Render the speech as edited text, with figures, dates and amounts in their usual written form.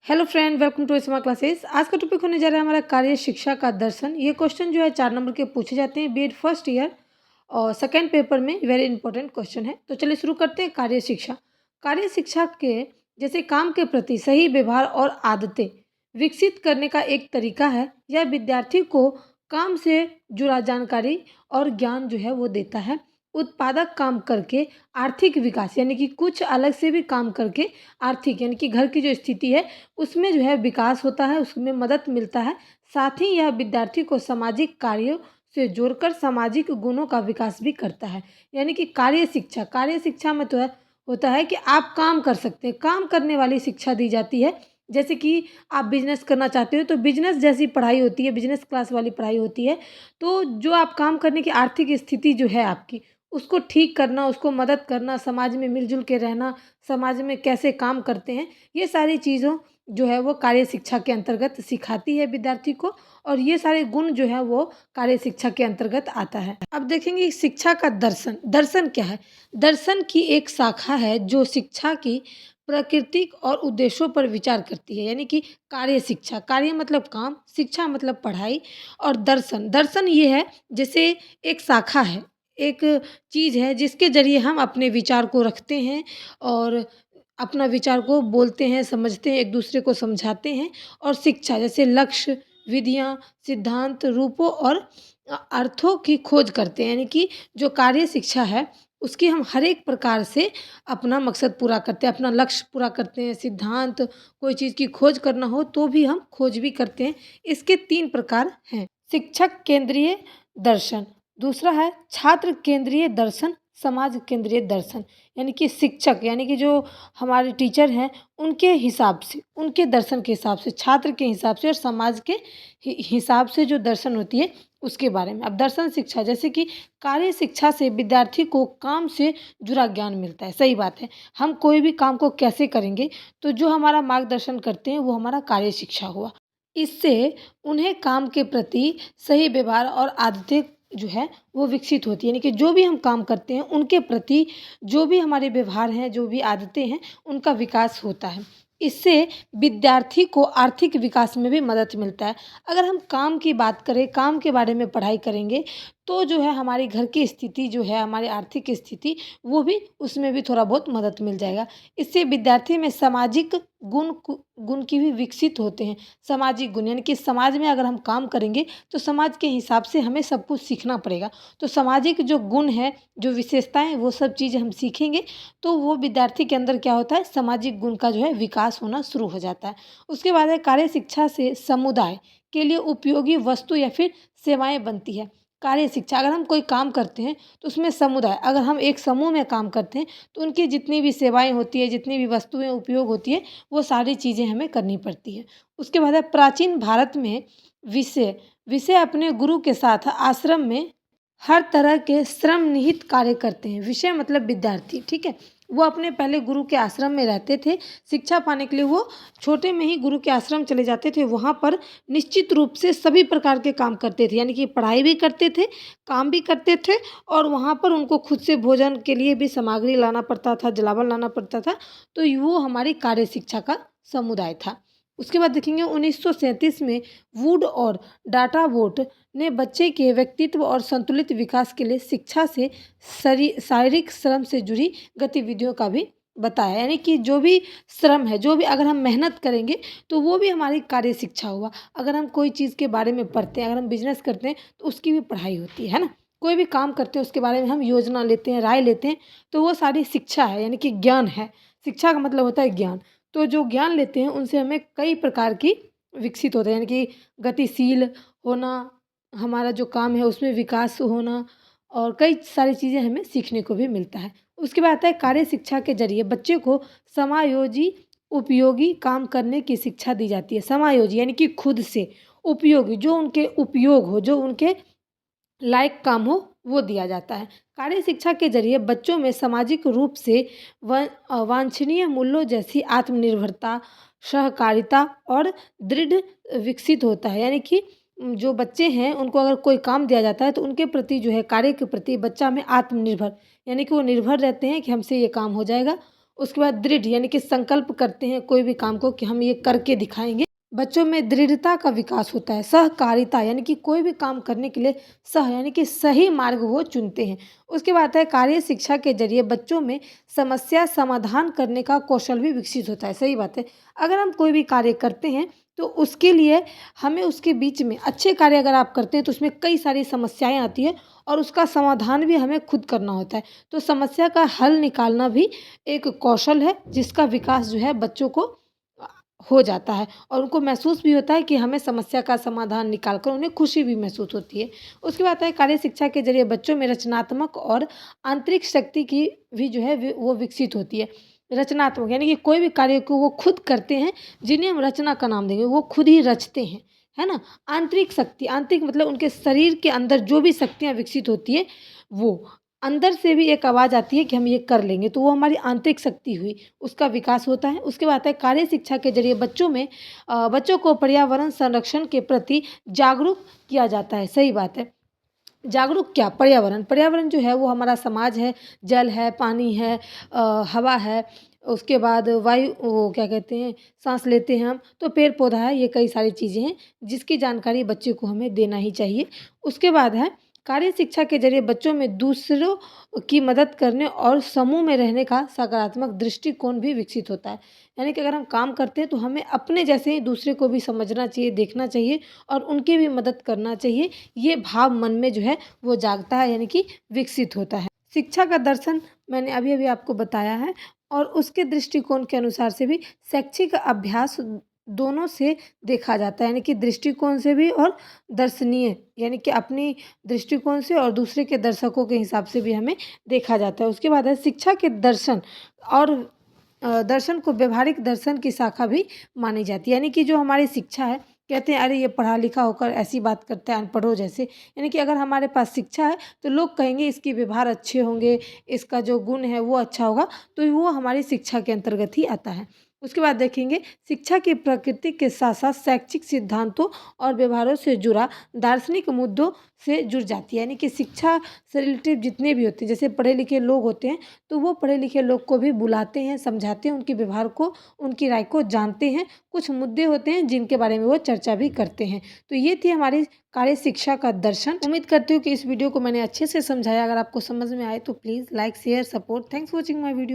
Hello friend, welcome to smart classes. आज का topic होने जा रहा है हमारा कार्य शिक्षा का दर्शन। ये क्वेश्चन जो है 4 नंबर के पूछे जाते हैं बीएड फर्स्ट ईयर और सेकेंड पेपर में। वेरी इंपॉर्टेंट क्वेश्चन है। तो चलिए शुरू करते हैं। कार्य शिक्षा, कार्य शिक्षा के जैसे काम के प्रति सही व्यवहार और आदतें विकसित करने का एक तरीका है। यह विद्यार्थी को काम से जुड़ा जानकारी और ज्ञान जो है वो देता है। उत्पादक काम करके आर्थिक विकास यानी कि कुछ अलग से भी काम करके आर्थिक यानी कि घर की जो स्थिति है उसमें जो है विकास होता है, उसमें मदद मिलता है। साथ ही यह विद्यार्थी को सामाजिक कार्यों से जोड़कर सामाजिक गुणों का विकास भी करता है। यानी कि कार्य शिक्षा में तो है होता है कि आप काम कर सकते हैं, काम करने वाली शिक्षा दी जाती है। जैसे कि आप बिजनेस करना चाहते हो तो बिजनेस जैसी पढ़ाई होती है, बिजनेस क्लास वाली पढ़ाई होती है। तो जो आप काम करने की आर्थिक स्थिति जो है आपकी, उसको ठीक करना, उसको मदद करना, समाज में मिलजुल के रहना, समाज में कैसे काम करते हैं, ये सारी चीज़ों जो है वो कार्य शिक्षा के अंतर्गत सिखाती है विद्यार्थी को। और ये सारे गुण जो है वो कार्य शिक्षा के अंतर्गत आता है। अब देखेंगे शिक्षा का दर्शन। दर्शन क्या है? दर्शन की एक शाखा है जो शिक्षा की प्राकृतिक और उद्देश्यों पर विचार करती है। यानी कि कार्य शिक्षा, कार्य मतलब काम, शिक्षा मतलब पढ़ाई। और दर्शन, दर्शन ये है जैसे एक शाखा है, एक चीज़ है जिसके ज़रिए हम अपने विचार को रखते हैं और अपना विचार को बोलते हैं, समझते हैं, एक दूसरे को समझाते हैं। और शिक्षा जैसे लक्ष्य, विधियाँ, सिद्धांत, रूपों और अर्थों की खोज करते हैं। यानी कि जो कार्य शिक्षा है उसकी हम हर एक प्रकार से अपना मकसद पूरा करते हैं, अपना लक्ष्य पूरा करते हैं। सिद्धांत, कोई चीज़ की खोज करना हो तो भी हम खोज भी करते हैं। इसके 3 प्रकार हैं। शिक्षक केंद्रीय दर्शन, दूसरा है छात्र केंद्रीय दर्शन, समाज केंद्रीय दर्शन। यानी कि शिक्षक यानी कि जो हमारे टीचर हैं उनके हिसाब से, उनके दर्शन के हिसाब से, छात्र के हिसाब से और समाज के हिसाब से जो दर्शन होती है उसके बारे में। अब दर्शन शिक्षा जैसे कि कार्य शिक्षा से विद्यार्थी को काम से जुड़ा ज्ञान मिलता है। सही बात है, हम कोई भी काम को कैसे करेंगे तो जो हमारा मार्गदर्शन करते हैं वो हमारा कार्य शिक्षा हुआ। इससे उन्हें काम के प्रति सही व्यवहार और आदतें जो है वो विकसित होती है। यानी कि जो भी हम काम करते हैं उनके प्रति जो भी हमारे व्यवहार हैं, जो भी आदतें हैं, उनका विकास होता है। इससे विद्यार्थी को आर्थिक विकास में भी मदद मिलता है। अगर हम काम की बात करें, काम के बारे में पढ़ाई करेंगे तो जो है हमारी घर की स्थिति जो है, हमारी आर्थिक स्थिति, वो भी उसमें भी थोड़ा बहुत मदद मिल जाएगा। इससे विद्यार्थी में सामाजिक गुण की भी विकसित होते हैं। सामाजिक गुण यानी कि समाज में अगर हम काम करेंगे तो समाज के हिसाब से हमें सब कुछ सीखना पड़ेगा। तो सामाजिक जो गुण है, जो विशेषताएं, वो सब चीज़ें हम सीखेंगे तो वो विद्यार्थी के अंदर क्या होता है, सामाजिक गुण का जो है विकास होना शुरू हो जाता है। उसके बाद है कार्य शिक्षा से समुदाय के लिए उपयोगी वस्तु या फिर सेवाएं बनती है। कार्य शिक्षा, अगर हम कोई काम करते हैं तो उसमें समुदाय, अगर हम एक समूह में काम करते हैं तो उनकी जितनी भी सेवाएं होती है, जितनी भी वस्तुएं उपयोग होती है, वो सारी चीज़ें हमें करनी पड़ती है। उसके बाद है प्राचीन भारत में विषय विषय अपने गुरु के साथ आश्रम में हर तरह के श्रम निहित कार्य करते हैं। विषय मतलब विद्यार्थी, ठीक है। वो अपने पहले गुरु के आश्रम में रहते थे। शिक्षा पाने के लिए वो छोटे में ही गुरु के आश्रम चले जाते थे। वहाँ पर निश्चित रूप से सभी प्रकार के काम करते थे। यानी कि पढ़ाई भी करते थे, काम भी करते थे और वहाँ पर उनको खुद से भोजन के लिए भी सामग्री लाना पड़ता था, जलावन लाना पड़ता था। तो वो हमारी कार्य शिक्षा का समुदाय था। उसके बाद देखेंगे 1937 में वुड और डाटा बोट ने बच्चे के व्यक्तित्व और संतुलित विकास के लिए शिक्षा से शारीरिक श्रम से जुड़ी गतिविधियों का भी बताया। यानी कि जो भी श्रम है, जो भी अगर हम मेहनत करेंगे तो वो भी हमारी कार्य शिक्षा हुआ। अगर हम कोई चीज़ के बारे में पढ़ते हैं, अगर हम बिजनेस करते हैं तो उसकी भी पढ़ाई होती है ना। कोई भी काम करते हैं उसके बारे में हम योजना लेते हैं, राय लेते हैं, तो वो सारी शिक्षा है, यानी कि ज्ञान है। शिक्षा का मतलब होता है ज्ञान। तो जो ज्ञान लेते हैं उनसे हमें कई प्रकार की विकसित होता है। यानी कि गतिशील होना, हमारा जो काम है उसमें विकास होना और कई सारी चीज़ें हमें सीखने को भी मिलता है। उसके बाद आता है कार्य शिक्षा के ज़रिए बच्चे को समायोजी उपयोगी काम करने की शिक्षा दी जाती है। समायोजी यानी कि खुद से, उपयोगी जो उनके उपयोग हो, जो उनके लायक काम हो, वो दिया जाता है। कार्य शिक्षा के ज़रिए बच्चों में सामाजिक रूप से वांछनीय मूल्यों जैसी आत्मनिर्भरता, सहकारिता और दृढ़ विकसित होता है। यानी कि जो बच्चे हैं उनको अगर कोई काम दिया जाता है तो उनके प्रति जो है, कार्य के प्रति बच्चा में आत्मनिर्भर, यानी कि वो निर्भर रहते हैं कि हमसे ये काम हो जाएगा। उसके बाद दृढ़ यानी कि संकल्प करते हैं कोई भी काम को कि हम ये करके दिखाएंगे। बच्चों में दृढ़ता का विकास होता है। सहकारिता यानी कि कोई भी काम करने के लिए यानी कि सही मार्ग वो चुनते हैं। उसके बाद है कार्य शिक्षा के जरिए बच्चों में समस्या समाधान करने का कौशल भी विकसित होता है। सही बात है। अगर हम कोई भी कार्य करते हैं तो उसके लिए हमें उसके बीच में अच्छे कार्य अगर आप करते हैं तो उसमें कई सारी समस्याएं आती है और उसका समाधान भी हमें खुद करना होता है। तो समस्या का हल निकालना भी एक कौशल है जिसका विकास जो है बच्चों को हो जाता है और उनको महसूस भी होता है कि हमें समस्या का समाधान निकाल कर उन्हें खुशी भी महसूस होती है। उसके बाद है कार्य शिक्षा के ज़रिए बच्चों में रचनात्मक और आंतरिक शक्ति की भी जो है वो विकसित होती है। रचनात्मक यानी कि कोई भी कार्य को वो खुद करते हैं, जिन्हें हम रचना का नाम देंगे, वो खुद ही रचते हैं, है ना? आंतरिक शक्ति, आंतरिक मतलब उनके शरीर के अंदर जो भी शक्तियाँ विकसित होती है, वो अंदर से भी एक आवाज़ आती है कि हम ये कर लेंगे, तो वो हमारी आंतरिक शक्ति हुई, उसका विकास होता है। उसके बाद है कार्य शिक्षा के ज़रिए बच्चों को पर्यावरण संरक्षण के प्रति जागरूक किया जाता है। सही बात है। जागरूक क्या? पर्यावरण, पर्यावरण जो है वो हमारा समाज है, जल है, पानी है, हवा है, उसके बाद वायु वो क्या कहते हैं, साँस लेते हैं हम, तो पेड़-पौधा है, ये कई सारी चीज़ें हैं, जिसकी जानकारी बच्चे को हमें देना ही चाहिए। उसके बाद है कार्य शिक्षा के ज़रिए बच्चों में दूसरों की मदद करने और समूह में रहने का सकारात्मक दृष्टिकोण भी विकसित होता है। यानी कि अगर हम काम करते हैं तो हमें अपने जैसे ही दूसरे को भी समझना चाहिए, देखना चाहिए और उनकी भी मदद करना चाहिए। ये भाव मन में जो है वो जागता है यानी कि विकसित होता है। शिक्षा का दर्शन मैंने अभी-अभी आपको बताया है और उसके दृष्टिकोण के अनुसार से भी शैक्षिक अभ्यास दोनों से देखा जाता है, यानी कि दृष्टिकोण से भी और दर्शनीय यानी कि अपनी दृष्टिकोण से और दूसरे के दर्शकों के हिसाब से भी हमें देखा जाता है। उसके बाद है शिक्षा के दर्शन और दर्शन को व्यवहारिक दर्शन की शाखा भी मानी जाती है। यानी कि जो हमारी शिक्षा है, कहते हैं अरे ये पढ़ा लिखा होकर ऐसी बात करता है अनपढ़ों जैसे। यानी कि अगर हमारे पास शिक्षा है तो लोग कहेंगे इसके व्यवहार अच्छे होंगे, इसका जो गुण है वो अच्छा होगा, तो वो हमारी शिक्षा के अंतर्गत ही आता है। उसके बाद देखेंगे शिक्षा की प्रकृति के साथ साथ शैक्षिक सिद्धांतों और व्यवहारों से जुड़ा दार्शनिक मुद्दों से जुड़ जाती है। यानी कि शिक्षा से रिलेटेड जितने भी होते हैं, जैसे पढ़े लिखे लोग होते हैं तो वो पढ़े लिखे लोग को भी बुलाते हैं, समझाते हैं, उनके व्यवहार को, उनकी राय को जानते हैं। कुछ मुद्दे होते हैं जिनके बारे में वो चर्चा भी करते हैं। तो ये थी हमारी कार्य शिक्षा का दर्शन। उम्मीद करती हूँ कि इस वीडियो को मैंने अच्छे से समझाया। अगर आपको समझ में आए तो please like share support. Thanks for watching my video.